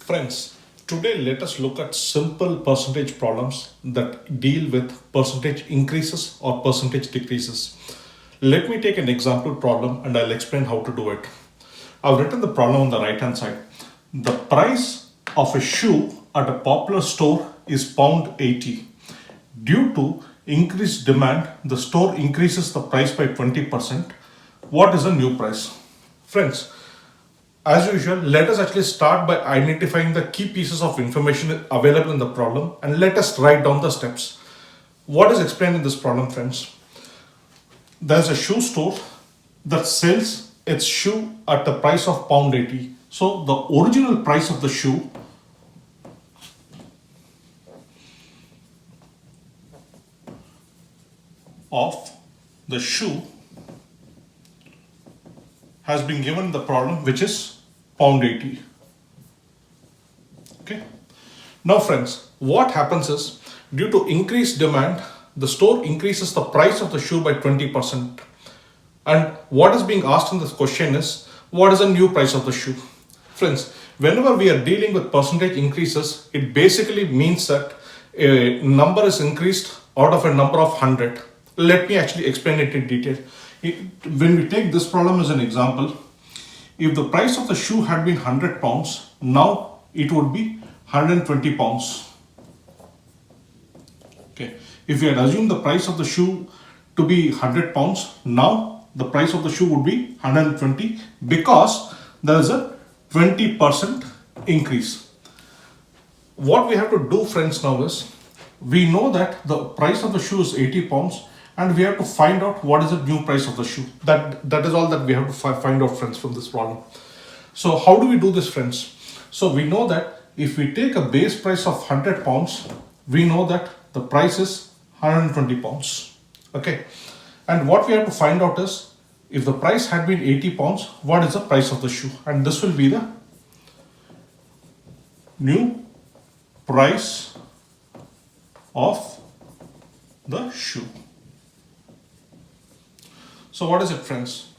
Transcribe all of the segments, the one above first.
Friends, today let us look at simple percentage problems that deal with percentage increases or percentage decreases. Let me take an example problem and I'll explain how to do it. I've written the problem on the right hand side. The price of a shoe at a popular store is pound 80. Due to increased demand, the store increases the price by 20%. What is the new price? Friends, as usual, let us actually start by identifying the key pieces of information available in the problem and let us write down the steps. What is explained in this problem, friends? There's a shoe store that sells its shoe at the price of pound 80. So the original price of the shoe of the shoe has been given the problem, which is pound 80. Okay. Now friends, what happens is due to increased demand, the store increases the price of the shoe by 20%. And what is being asked in this question is, what is the new price of the shoe? Friends, whenever we are dealing with percentage increases, it basically means that a number is increased out of a number of 100. Let me actually explain it in detail. When we take this problem as an example, if the price of the shoe had been 100 pounds, now it would be 120 pounds. Okay. If we had assumed the price of the shoe to be 100 pounds, now the price of the shoe would be 120 because there is a 20% increase. What we have to do, friends, now is we know that the price of the shoe is 80 pounds and we have to find out what is the new price of the shoe. That is all that we have to find out, friends, from this problem. So how do we do this, friends? So we know that if we take a base price of 100 pounds, we know that the price is 120 pounds. Okay. And what we have to find out is if the price had been 80 pounds, what is the price of the shoe? And this will be the new price of the shoe. So what is it, friends?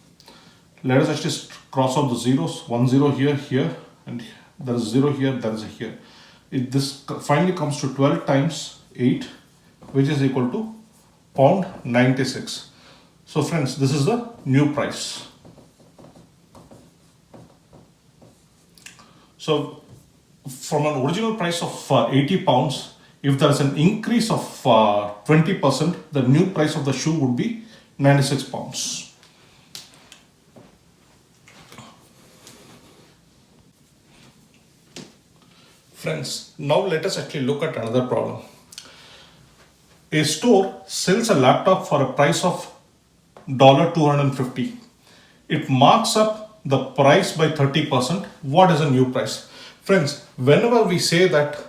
Let us actually cross out the zeros. 1 0 here, here, and there is 0 here, there is a here. This finally comes to 12 times 8, which is equal to pound 96. So friends, this is the new price. So from an original price of 80 pounds, if there is an increase of 20%, the new price of the shoe would be 96 pounds. Friends, now let us actually look at another problem. A store sells a laptop for a price of $250. It marks up the price by 30%. What is the new price? Friends, whenever we say that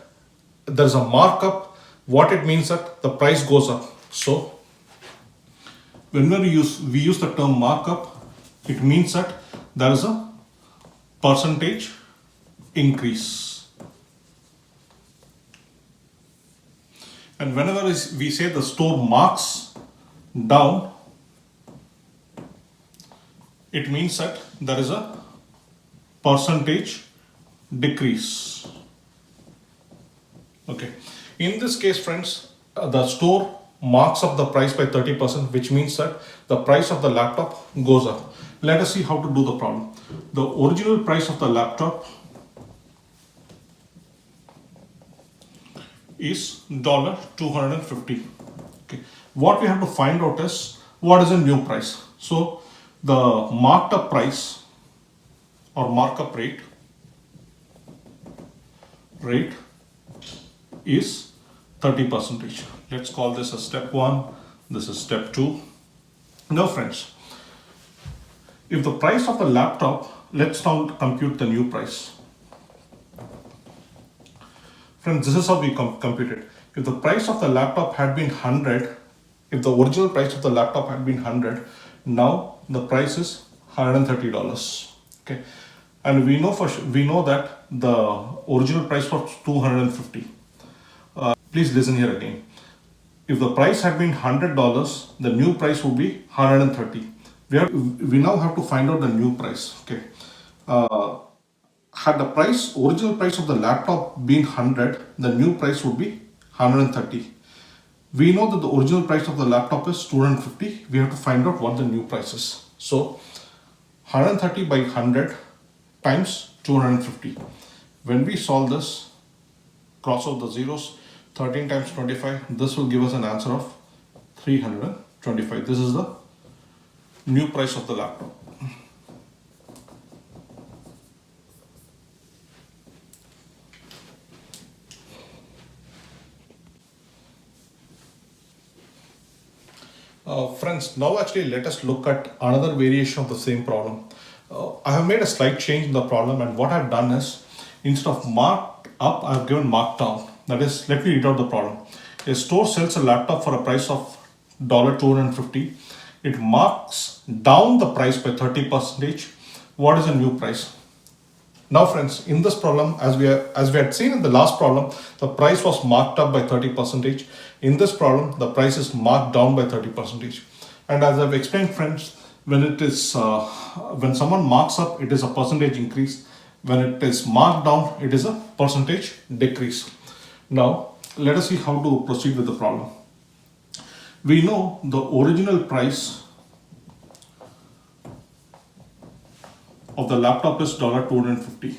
there's a markup, what it means that the price goes up. So whenever we use the term markup, it means that there is a percentage increase. And whenever we say the store marks down, it means that there is a percentage decrease. Okay. In this case, friends, the store marks up the price by 30%, which means that the price of the laptop goes up. Let us see how to do the problem. The original price of the laptop is $250. Okay. What we have to find out is what is the new price. So the marked up price or markup rate is 30%. Let's call this as step 1. This is step 2. Now friends, if the price of the laptop, let's now compute the new price. Friends, this is how we compute it. If the price of the laptop had been 100, if the original price of the laptop had been 100, now the price is $130. Okay, and we know that the original price was $250. Please listen here again. If the price had been $100, the new price would be $130. We now have to find out the new price. Okay. had the original price of the laptop been 100, the new price would be 130. We know that the original price of the laptop is 250. We have to find out what the new price is. So 130 by 100 times 250. When we solve this, cross out the zeros, 13 times 25, this will give us an answer of 325. This is the new price of the laptop. Friends, now actually let us look at another variation of the same problem. I have made a slight change in the problem, and what I've done is, instead of marked up, I've given marked down. That is, let me read out the problem. A store sells a laptop for a price of $250. It marks down the price by 30%. What is the new price? Now friends, in this problem, as we had seen in the last problem, the price was marked up by 30%. In this problem, the price is marked down by 30%. And as I've explained, friends, when someone marks up, it is a percentage increase. When it is marked down, it is a percentage decrease. Now, let us see how to proceed with the problem. We know the original price of the laptop is $250.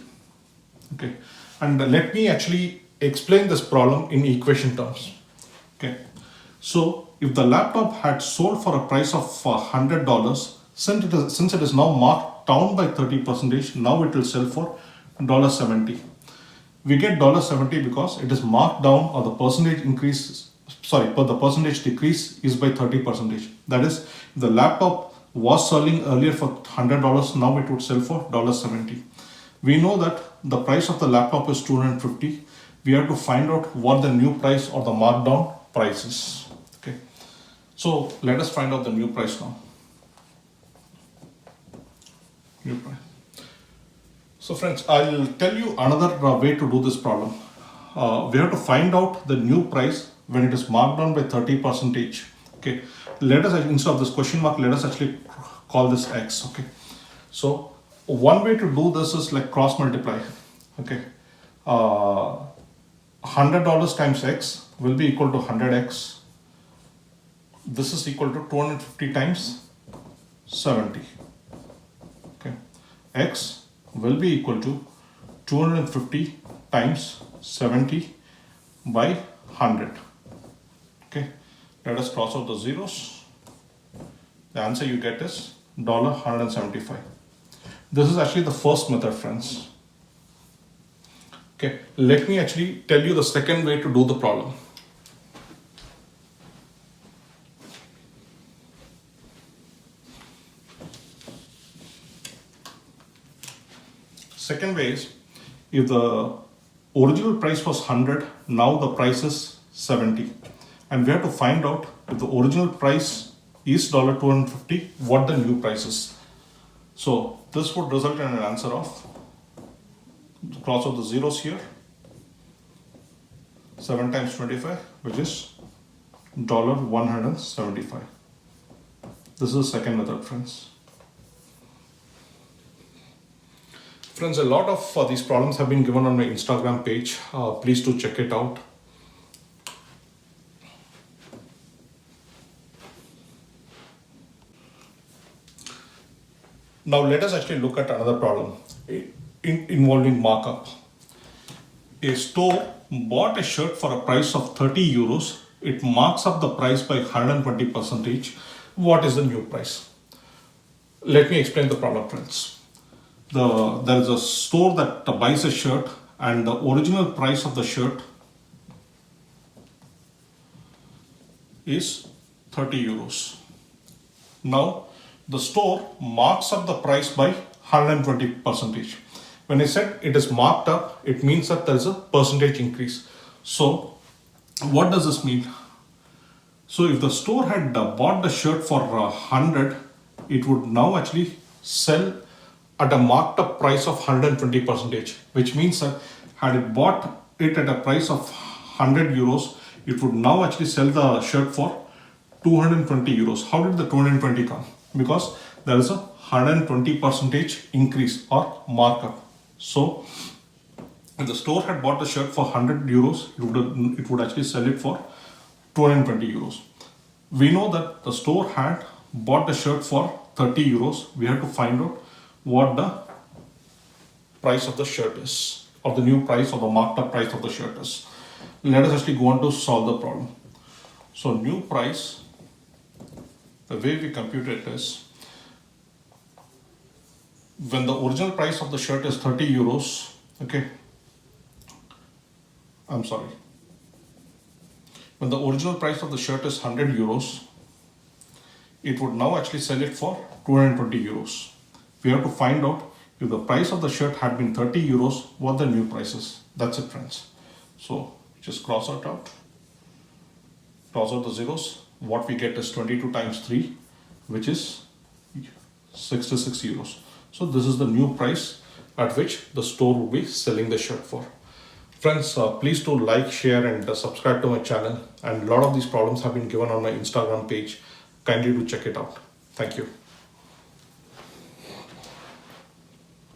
Okay, and let me actually explain this problem in equation terms. Okay, so if the laptop had sold for a price of $100, since it is now marked down by 30%, now it will sell for $70. We get $70 because it is marked down, or the percentage increase, but the percentage decrease is by 30%. That is, if the laptop was selling earlier for $100, now it would sell for $70. We know that the price of the laptop is $250. We have to find out what the new price or the markdown price is. Okay, so let us find out the new price now. New price. So friends, I'll tell you another way to do this problem. We have to find out the new price when it is marked down by 30%. Okay, let us, instead of this question mark, let us actually call this x. Okay, so one way to do this is like cross multiply. Okay, $100 times x will be equal to 100x. This is equal to 250 times 70. Okay, x will be equal to 250 times 70 by 100. Okay, let us cross out the zeros. The answer you get is $175. This is actually the first method, friends. Okay, let me actually tell you the second way to do the problem. Second way is, if the original price was 100, now the price is 70. And we have to find out, if the original price is $250, what the new price is. So this would result in an answer of, cross out the zeros here, 7 times 25, which is $175. This is the second method, friends. Friends, a lot of these problems have been given on my Instagram page. Please do check it out. Now let us actually look at another problem involving markup. A store bought a shirt for a price of 30 euros. It marks up the price by 120%. What is the new price? Let me explain the problem, friends. There is a store that buys a shirt, and the original price of the shirt is 30 euros. Now the store marks up the price by 120%. When I said it is marked up, it means that there is a percentage increase. So what does this mean? So if the store had bought the shirt for 100, it would now actually sell at a marked up price of 120%, which means that had it bought it at a price of 100 euros, it would now actually sell the shirt for 220 euros. How did the 220 come? Because there is a 120% increase or markup. So if the store had bought the shirt for 100 euros, it would actually sell it for 220 euros. We know that the store had bought the shirt for 30 euros. We have to find out what the price of the shirt is, or the new price or the marked up price of the shirt is. Let us actually go on to solve the problem. So new price, the way we compute it is, when the original price of the shirt is 30 euros, okay, I'm sorry, when the original price of the shirt is 100 euros, it would now actually sell it for 220 euros. We have to find out if the price of the shirt had been 30 euros, what the new price is. That's it, friends. So just cross out the zeros. What we get is 22 times 3, which is 66 euros. So this is the new price at which the store will be selling the shirt for. Friends, please do like, share and subscribe to my channel. And a lot of these problems have been given on my Instagram page. Kindly do check it out. Thank you.